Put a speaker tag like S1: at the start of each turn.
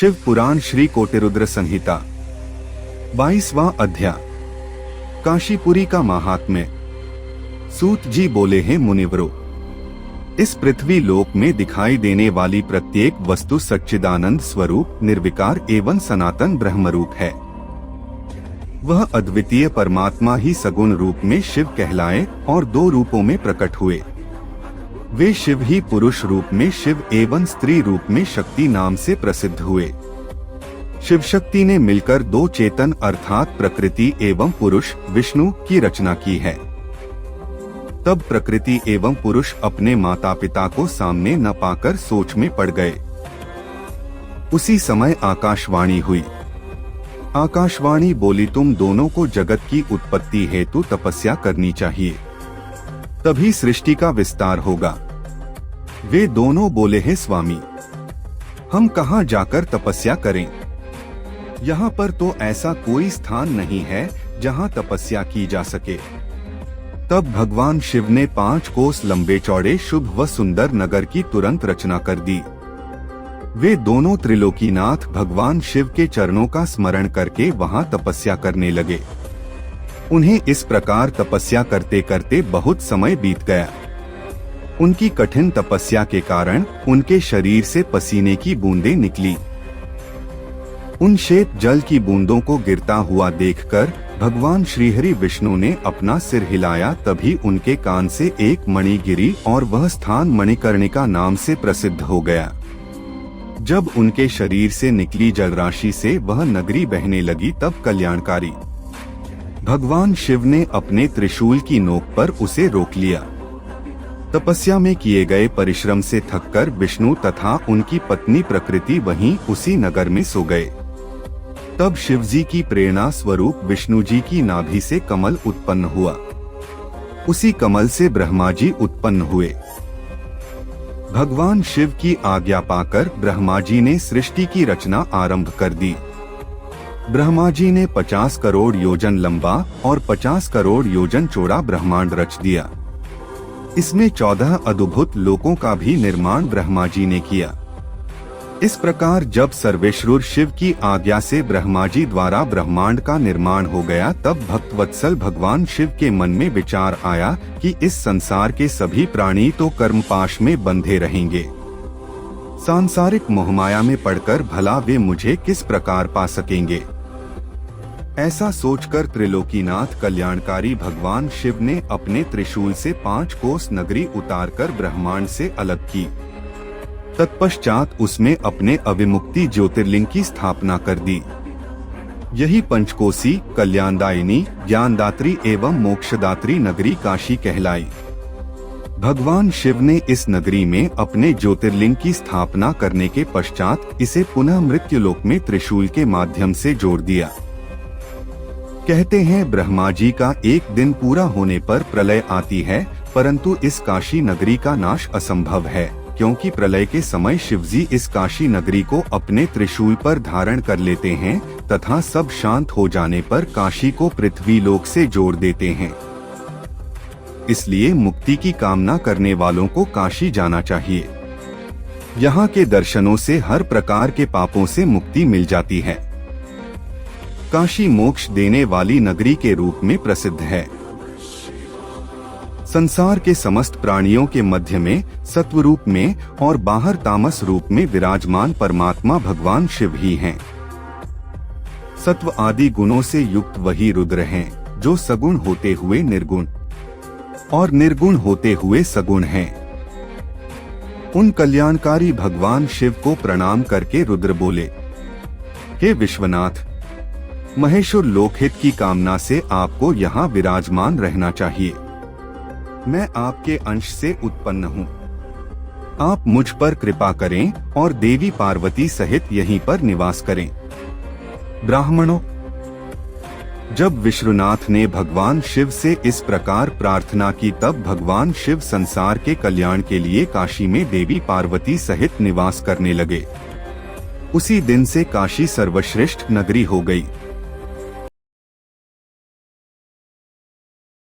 S1: शिव पुराण श्री कोटिरुद्र संहिता 22वां अध्याय। काशीपुरी का महात्म्य। सूत जी बोले हैं मुनिवरों, इस पृथ्वी लोक में दिखाई देने वाली प्रत्येक वस्तु सच्चिदानंद स्वरूप निर्विकार एवं सनातन ब्रह्मरूप है। वह अद्वितीय परमात्मा ही सगुण रूप में शिव कहलाए और दो रूपों में प्रकट हुए। वे शिव ही पुरुष रूप में शिव एवं स्त्री रूप में शक्ति नाम से प्रसिद्ध हुए। शिव शक्ति ने मिलकर दो चेतन अर्थात प्रकृति एवं पुरुष विष्णु की रचना की है। तब प्रकृति एवं पुरुष अपने माता पिता को सामने न पाकर सोच में पड़ गए। उसी समय आकाशवाणी हुई। आकाशवाणी बोली, तुम दोनों को जगत की उत्पत्ति हेतु तपस्या करनी चाहिए, तभी सृष्टि का विस्तार होगा। वे दोनों बोले हैं, स्वामी हम कहाँ जाकर तपस्या करें? यहाँ पर तो ऐसा कोई स्थान नहीं है जहाँ तपस्या की जा सके। तब भगवान शिव ने 5 कोस लंबे चौड़े शुभ व सुंदर नगर की तुरंत रचना कर दी। वे दोनों त्रिलोकीनाथ भगवान शिव के चरणों का स्मरण करके वहाँ तपस्या करने लगे। उन्हें इस प्रकार तपस्या करते करते बहुत समय बीत गया। उनकी कठिन तपस्या के कारण उनके शरीर से पसीने की बूंदें निकली। उन श्वेत जल की बूंदों को गिरता हुआ देखकर भगवान श्रीहरि विष्णु ने अपना सिर हिलाया। तभी उनके कान से एक मणि गिरी और वह स्थान मणिकर्णिका नाम से प्रसिद्ध हो गया। जब उनके शरीर से निकली जलराशि से वह नगरी बहने लगी, तब कल्याणकारी भगवान शिव ने अपने त्रिशूल की नोक पर उसे रोक लिया। तपस्या में किए गए परिश्रम से थककर विष्णु तथा उनकी पत्नी प्रकृति वहीं उसी नगर में सो गए। तब शिवजी की प्रेरणा स्वरूप विष्णु जी की नाभि से कमल उत्पन्न हुआ। उसी कमल से ब्रह्मा जी उत्पन्न हुए। भगवान शिव की आज्ञा पाकर ब्रह्मा जी ने सृष्टि की रचना आरंभ कर दी। ब्रह्मा जी ने 50 करोड़ योजन लंबा और 50 करोड़ योजन चौड़ा ब्रह्मांड रच दिया। इसमें 14 अद्भुत लोकों का भी निर्माण ब्रह्मा जी ने किया। इस प्रकार जब सर्वेश्वर शिव की आज्ञा से ब्रह्मा जी द्वारा ब्रह्मांड का निर्माण हो गया, तब भक्तवत्सल भगवान शिव के मन में विचार आया कि इस संसार के सभी प्राणी तो कर्मपाश में बंधे रहेंगे। सांसारिक मोहमाया में पड़कर भला वे मुझे किस प्रकार पा सकेंगे? ऐसा सोचकर त्रिलोकीनाथ कल्याणकारी भगवान शिव ने अपने त्रिशूल से 5 कोस नगरी उतारकर ब्रह्मांड से अलग की। तत्पश्चात उसमें अपने अविमुक्ति ज्योतिर्लिंग की स्थापना कर दी। यही पंचकोसी, कल्याणदायिनी, ज्ञानदात्री एवं मोक्षदात्री नगरी काशी कहलाई। भगवान शिव ने इस नगरी में अपने ज्योतिर्लिंग की स्थापना करने के पश्चात इसे पुनः मृत्युलोक में त्रिशूल के माध्यम से जोड़ दिया। कहते हैं ब्रह्मा जी का एक दिन पूरा होने पर प्रलय आती है, परंतु इस काशी नगरी का नाश असंभव है, क्योंकि प्रलय के समय शिवजी इस काशी नगरी को अपने त्रिशूल पर धारण कर लेते हैं तथा सब शांत हो जाने पर काशी को पृथ्वी लोक से जोड़ देते हैं। इसलिए मुक्ति की कामना करने वालों को काशी जाना चाहिए। यहाँ के दर्शनों से हर प्रकार के पापों से मुक्ति मिल जाती है। काशी मोक्ष देने वाली नगरी के रूप में प्रसिद्ध है। संसार के समस्त प्राणियों के मध्य में सत्व रूप में और बाहर तामस रूप में विराजमान परमात्मा भगवान शिव ही हैं। सत्व आदि गुणों से युक्त वही रुद्र हैं, जो सगुण होते हुए निर्गुण और निर्गुण होते हुए सगुण हैं। उन कल्याणकारी भगवान शिव को प्रणाम करके रुद्र बोले, हे विश्वनाथ, महेश्वर लोकहित की कामना से आपको यहाँ विराजमान रहना चाहिए। मैं आपके अंश से उत्पन्न हूँ। आप मुझ पर कृपा करें और देवी पार्वती सहित यहीं पर निवास करें। ब्राह्मणों, जब विश्वनाथ ने भगवान शिव से इस प्रकार प्रार्थना की, तब भगवान शिव संसार के कल्याण के लिए काशी में देवी पार्वती सहित निवास करने लगे। उसी दिन से काशी सर्वश्रेष्ठ नगरी हो गई।